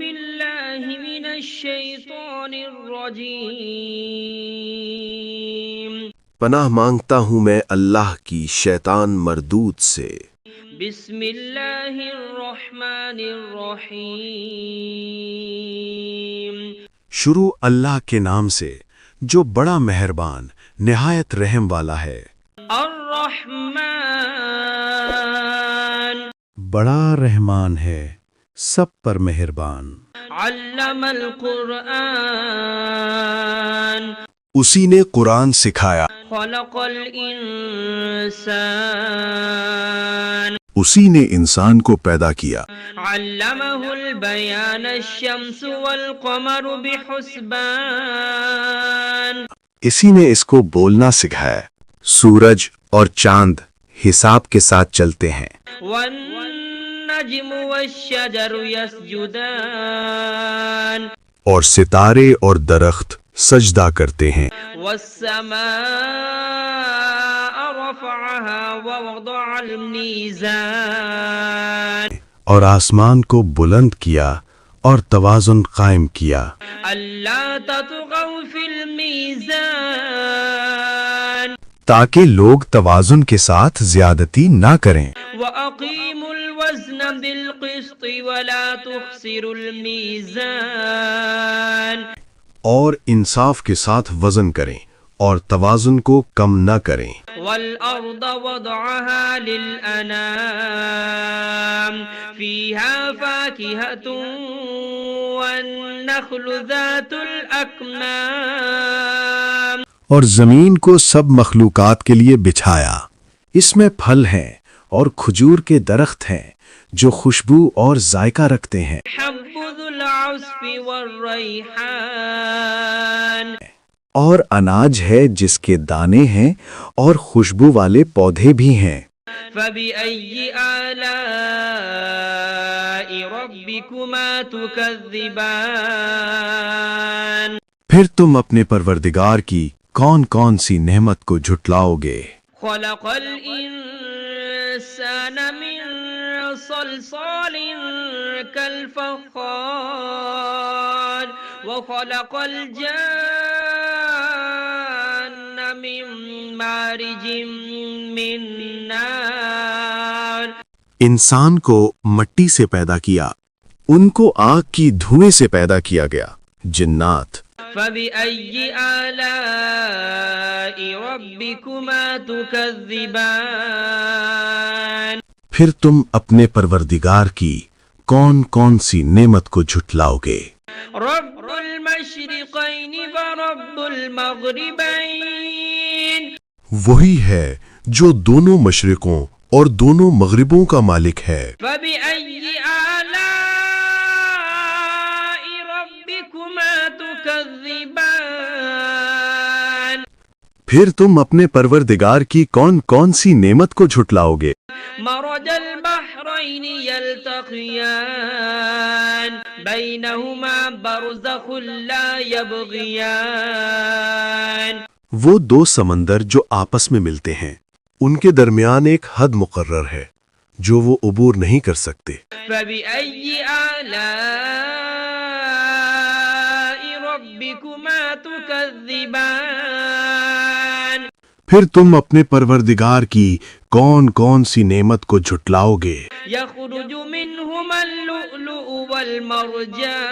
بالله من الشيطان الرجيم پناہ مانگتا ہوں میں اللہ کی شیطان مردود سے۔ بسم اللہ الرحمن الرحیم شروع اللہ کے نام سے جو بڑا مہربان نہایت رحم والا ہے۔ الرحمن بڑا رحمان ہے، سب پر مہربان۔ علم القرآن اسی نے قرآن سکھایا، خلق الانسان اسی نے انسان کو پیدا کیا۔ علمہ البیان الشمس والقمر بحسبان اسی نے اس کو بولنا سکھایا، سورج اور چاند حساب کے ساتھ چلتے ہیں۔ والنجم والشجر يسجدان اور ستارے اور درخت سجدہ کرتے ہیں۔ والسماء رفعها ووضع الميزان اور آسمان کو بلند کیا اور توازن قائم کیا، ألا تطغوا في الميزان تاکہ لوگ توازن کے ساتھ زیادتی نہ کریں۔ وأقيموا الوزن بالقسط ولا تخسروا الميزان اور انصاف کے ساتھ وزن کریں اور توازن کو کم نہ کریں۔ والأرض وضعها للأنام فيها فاكهة والنخل ذات الأكمام اور زمین کو سب مخلوقات کے لیے بچھایا، اس میں پھل ہیں اور کھجور کے درخت ہیں جو خوشبو اور ذائقہ رکھتے ہیں۔ حب ذو العصف والريحان اور اناج ہے جس کے دانے ہیں اور خوشبو والے پودے بھی ہیں۔ فبأي آلاء ربكما تكذبان پھر تم اپنے پروردگار کی کون کون سی نعمت کو جھٹلاؤ گے؟ خلق الإنسان من صلصال كالفخار وخلق الجان من مارج من نار انسان کو مٹی سے پیدا کیا، ان کو آگ کی دھوئیں سے پیدا کیا گیا۔ جنات فبأي آلاء ربكما تكذبان پھر تم اپنے پروردگار کی کون کون سی نعمت کو جھٹلاؤ گے؟ رب المشرقين ورب المغربين وہی ہے جو دونوں مشرقوں اور دونوں مغربوں کا مالک ہے۔ فبأي آلاء ربكما تكذبان پھر تم اپنے پروردگار کی کون کون سی نعمت کو جھٹلاؤ گے؟ مرج البحرين يلتقيان بينهما برزخ لا يبغيان وہ دو سمندر جو آپس میں ملتے ہیں، ان کے درمیان ایک حد مقرر ہے جو وہ عبور نہیں کر سکتے۔ فبأي آلاء ربكما تكذبان پھر تم اپنے پروردگار کی کون کون سی نعمت کو جھٹلاؤ گے؟ يخرج منهما اللؤلؤ والمرجان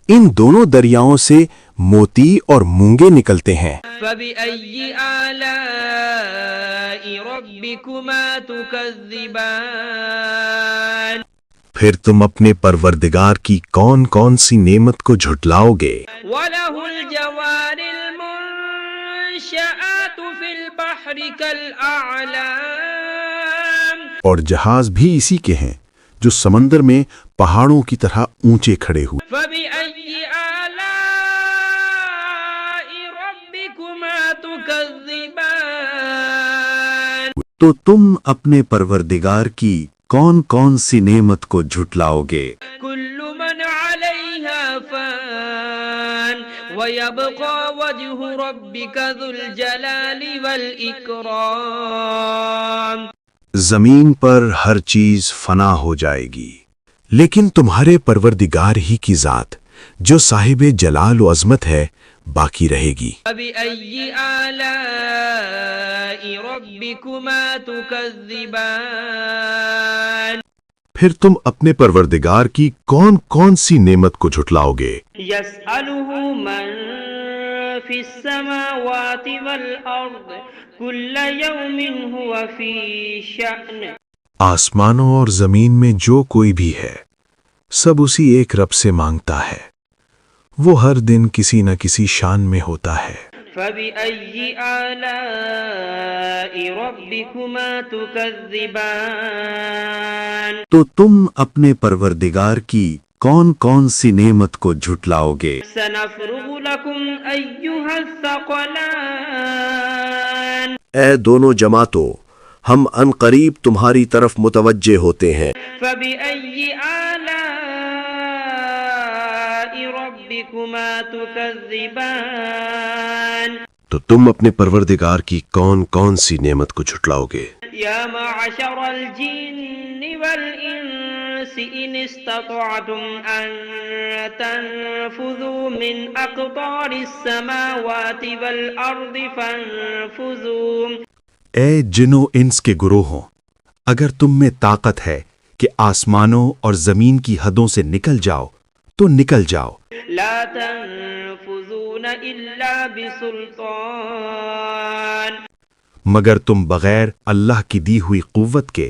ان دونوں دریاؤں سے موتی اور مونگے نکلتے ہیں۔ فبأي آلاء ربكما تكذبان پھر تم اپنے پروردگار کی کون کون سی نعمت کو جھٹلاؤ گے؟ وله الجوار المنشآت في البحر كالأعلام اور جہاز بھی اسی کے ہیں جو سمندر میں پہاڑوں کی طرح اونچے کھڑے ہوئے۔ فبأي آلاء ربكما تكذبان تو تم اپنے پروردگار کی کون کون سی نعمت کو جھٹلاؤ گے؟ كل من عليها فان ويبقى وجه ربك ذو الجلال والإكرام زمین پر ہر چیز فنا ہو جائے گی، لیکن تمہارے پروردگار ہی کی ذات جو صاحب جلال و عظمت ہے باقی رہے گی۔ فبأي آلاء ربكما تكذبان پھر تم اپنے پروردگار کی کون کون سی نعمت کو جھٹلاؤ گے؟ يسأله من في السماوات والأرض كل يوم هو في شأن آسمانوں اور زمین میں جو کوئی بھی ہے سب اسی ایک رب سے مانگتا ہے، وہ ہر دن کسی نہ کسی شان میں ہوتا ہے۔ فبأي آلاء ربكما تكذبان تو تم اپنے پروردگار کی کون کون سی نعمت کو جھٹلاؤ گے؟ سنفرغ لكم أيها الثقلان اے دونوں جماعتوں، ہم ان قریب تمہاری طرف متوجہ ہوتے ہیں۔ فبأي آلاء ربكما تكذبان تو تم اپنے پروردگار کی کون کون سی نعمت کو جھٹلاؤ گے؟ يا معشر الجن والإنس إن استطعتم أن تنفذوا من أقطار السماوات والأرض فانفذوا اے جن و انس کے گروہوں، اگر تم میں طاقت ہے کہ آسمانوں اور زمین کی حدوں سے نکل جاؤ تو نکل جاؤ، لا تنفذون إلا بسلطان مگر تم بغیر اللہ کی دی ہوئی قوت کے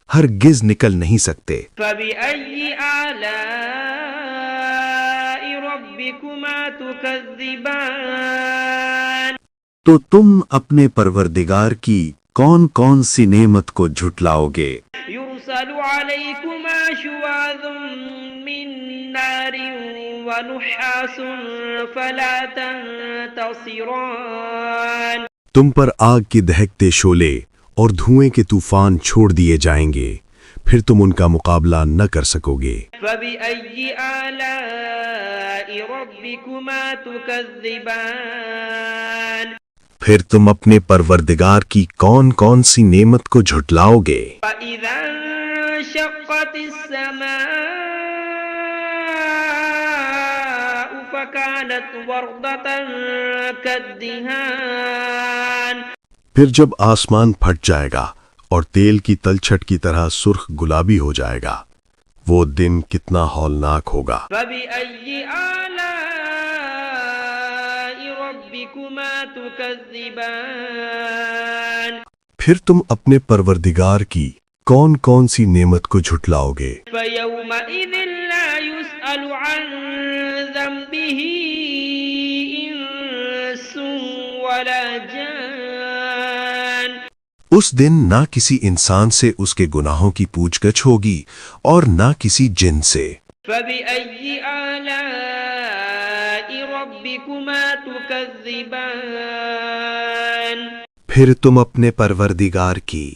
ہرگز نکل نہیں سکتے۔ فبأي آلاء ربكما تكذبان تو تم اپنے پروردگار کی کون کون سی نعمت کو جھٹلاؤ گے؟ يرسل عليكما شواظ من نار ونحاس فلا تنتصران تم پر آگ کے دہکتے شعلے اور دھوئیں کے طوفان چھوڑ دیے جائیں گے، پھر تم ان کا مقابلہ نہ کر سکو گے۔ فبأي آلاء ربكما تكذبان پھر تم اپنے پروردگار کی کون کون سی نعمت کو جھٹلاؤ گے؟ فإذا انشقت السماء فكانت وردة كالدهان پھر جب آسمان پھٹ جائے گا اور تیل کی تلچھٹ کی طرح سرخ گلابی ہو جائے گا، وہ دن کتنا ہولناک ہوگا۔ فبأي آلاء ربكما تكذبان پھر تم اپنے پروردگار کی کون کون سی نعمت کو جھٹلاؤ گے؟ فيومئذ لا يسأل عن ذنبه إنس ولا جان اس دن نہ کسی انسان سے اس کے گناہوں کی پوچھ گچھ ہوگی اور نہ کسی جن سے۔ فبأي آلاء ربكما تكذبان پھر تم اپنے پروردگار کی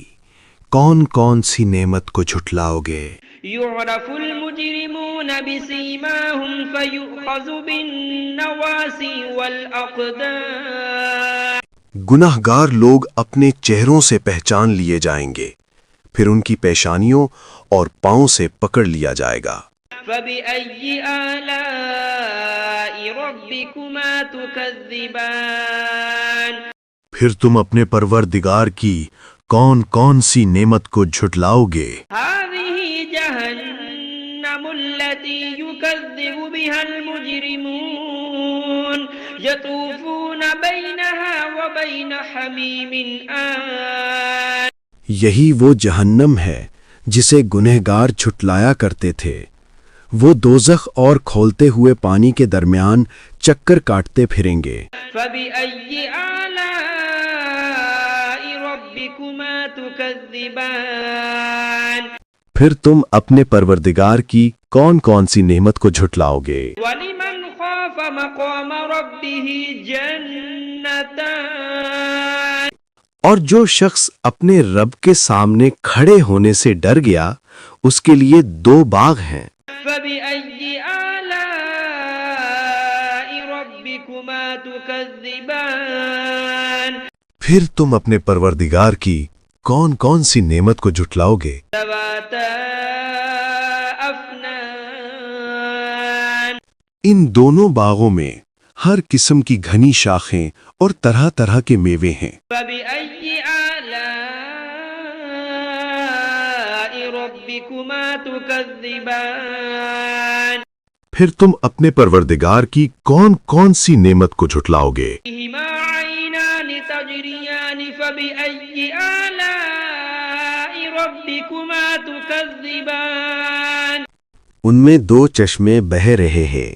کون کون سی نعمت کو جھٹلاؤ گے؟ يعرف المجرمون بسيماهم فيؤخذ بالنواصي والأقدام گناہ گار لوگ اپنے چہروں سے پہچان لیے جائیں گے، پھر ان کی پیشانیوں اور پاؤں سے پکڑ لیا جائے گا۔ فبأي آلاء ربكما تكذبان پھر تم اپنے پروردگار کی کون کون سی نعمت کو جھٹلاؤ گے؟ هذه جهنم التي يكذب بها المجرمون يطوفون بينها وبين حميم آن یہی وہ جہنم ہے جسے گنہگار جھٹلایا کرتے تھے، وہ دوزخ اور کھولتے ہوئے پانی کے درمیان چکر کاٹتے پھریں گے۔ فبأي آلاء ربكما تكذبان پھر تم اپنے پروردگار کی کون کون سی نعمت کو جھٹلاؤ گے؟ ولمن خاف مقام ربه جنتان اور جو شخص اپنے رب کے سامنے کھڑے ہونے سے ڈر گیا اس کے لیے 2 باغ ہیں۔ فبأي آلاء ربكما تكذبان پھر تم اپنے پروردگار کی کون کون سی نعمت کو جھٹلاؤ گے؟ ذواتا أفنان ان دونوں باغوں میں ہر قسم کی گھنی شاخیں اور طرح طرح کے میوے ہیں۔ فبأي آلاء ربكما تكذبان پھر تم اپنے پروردگار کی کون کون سی نعمت کو جھٹلاؤ گے؟ فيهما عينان تجريان فبأي آلاء ربكما تكذبان ان میں دو چشمے بہہ رہے ہیں،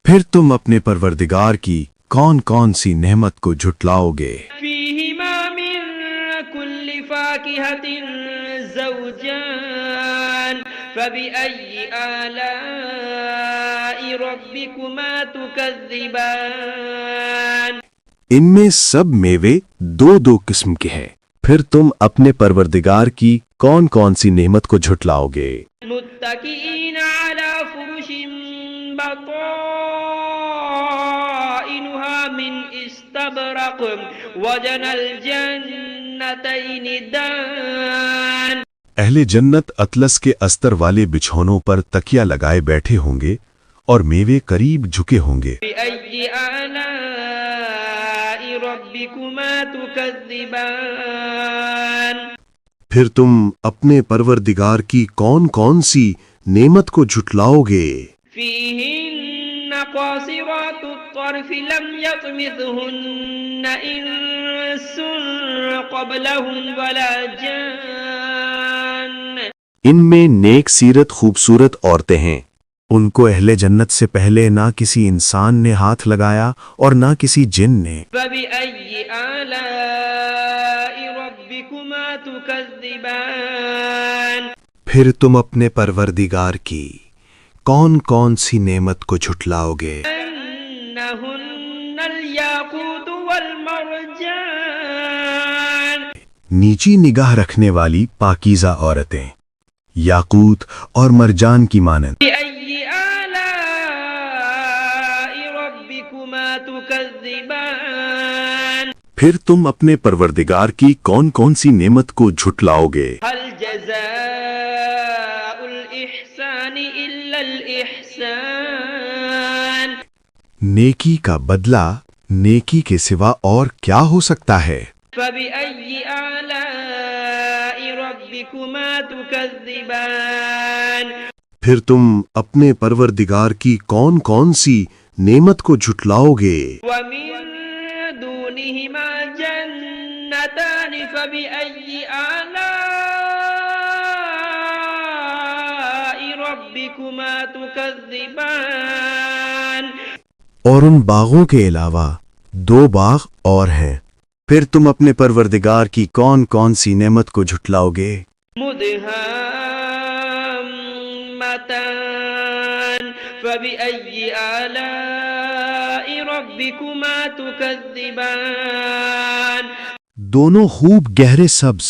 پھر تم اپنے پروردگار کی کون کون سی نعمت کو جھٹلاؤ گے؟ فيهما من كل فاكهة زوجان فبأي آلاء ربكما تكذبان ان میں سب میوے دو دو قسم کے ہیں، پھر تم اپنے پروردگار کی کون کون سی نعمت کو جھٹلاؤ گے؟ متكئين على فرش بطائنها من استبرق وجنى الجنتين دان اہل جنت اطلس کے استر والے بچھونوں پر تکیا لگائے بیٹھے ہوں گے اور میوے قریب جھکے ہوں گے۔ بأي آلاء ربكما تكذبان پھر تم اپنے پروردگار کی کون کون سی نعمت کو جھٹلاؤ گے؟ فيهن قاصرات الطرف لم يطمثهن إنس قبلهم ولا جان ان میں نیک سیرت خوبصورت عورتیں ہیں، ان کو اہل جنت سے پہلے نہ کسی انسان نے ہاتھ لگایا اور نہ کسی جن نے۔ فبأي آلاء ربكما تكذبان پھر تم اپنے پروردگار کی کون کون سی نعمت کو جھٹلاؤ گے؟ أنهن الياقوت والمرجان نیچی نگاہ رکھنے والی پاکیزہ عورتیں، یاقوت اور مرجان کی مانند۔ بأي آلاء ربكما تكذبان پھر تم اپنے پروردگار کی کون کون سی نعمت کو جھٹلاؤ گے؟ هل جزاء الإحسان إلا الإحسان نیکی کا بدلہ نیکی کے سوا اور کیا ہو سکتا ہے؟ فبأي آلاء ربكما تكذبان پھر تم اپنے پروردگار کی کون کون سی نعمت کو جھٹلاؤ گے؟ ومن دونهما جنتان فبأي آلاء ربكما تكذبان اور ان باغوں کے علاوہ دو باغ اور ہیں، پھر تم اپنے پروردگار کی کون کون سی نعمت کو جھٹلاؤ گے؟ مدهامتان فبأي آلاء ربكما تكذبان دونوں خوب گہرے سبز،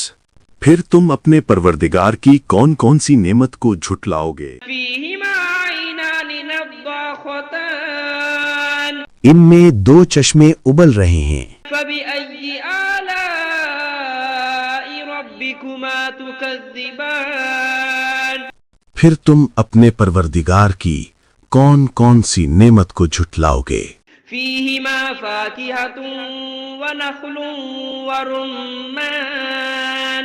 پھر تم اپنے پروردگار کی کون کون سی نعمت کو جھٹلاؤ گے؟ فيهما عينان نضاختان ان میں دو چشمے ابل رہے ہیں، فبأي آلاء ربكما تكذبان پھر تم اپنے پروردگار کی کون کون سی نعمت کو جھٹلاؤ گے؟ فيهما فاكهة ونخل ورمان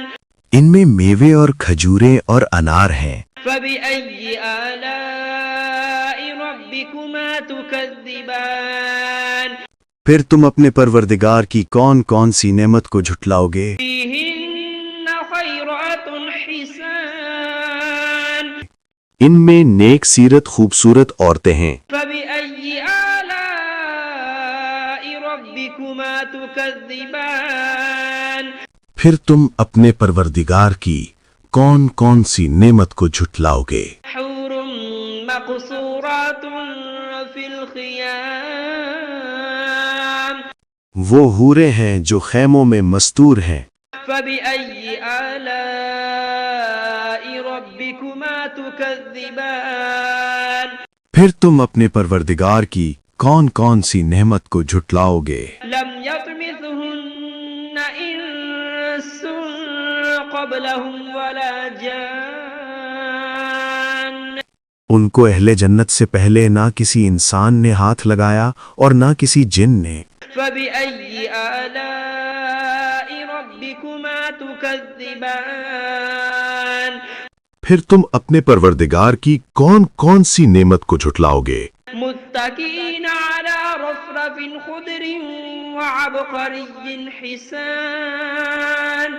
ان میں میوے اور کھجوریں اور انار ہیں، فبأي آلاء ربكما تكذبان پھر تم اپنے پروردگار کی کون کون سی نعمت کو جھٹلاؤ گے؟ فيهن خيرات حسان ان میں نیک سیرت خوبصورت عورتیں ہیں، فبأي آلاء ربكما تكذبان پھر تم اپنے پروردگار کی کون کون سی نعمت کو جھٹلاؤ گے؟ حور مقصورات في الخيام وہ حوریں ہیں جو خیموں میں مستور ہیں، فبأي آلاء ربكما تكذبان پھر تم اپنے پروردگار کی کون کون سی نعمت کو جھٹلاؤ گے؟ لم يطمثهن إنس قبلهم ولا جان ان کو اہل جنت سے پہلے نہ کسی انسان نے ہاتھ لگایا اور نہ کسی جن نے۔ فبأي آلاء ربكما تكذبان پھر تم اپنے پروردگار کی کون کون سی نعمت کو جھٹلاؤ گے؟ متكئين على رفرف خضر وعبقري حسان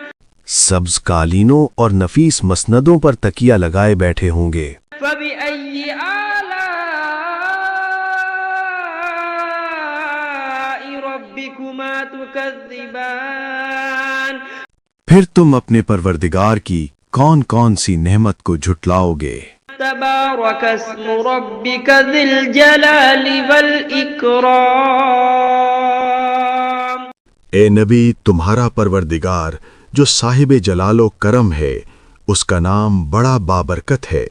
سبز قالینوں اور نفیس مسندوں پر تکیہ لگائے بیٹھے ہوں گے۔ فبأي آلاء ربكما تكذبان پھر تم اپنے پروردگار کی کون کون سی نعمت کو جھٹلاؤ گے؟ تبارك اسم ربك ذي الجلال والإكرام اے نبی، تمہارا پروردگار جو صاحب جلال و کرم ہے، اس کا نام بڑا بابرکت ہے۔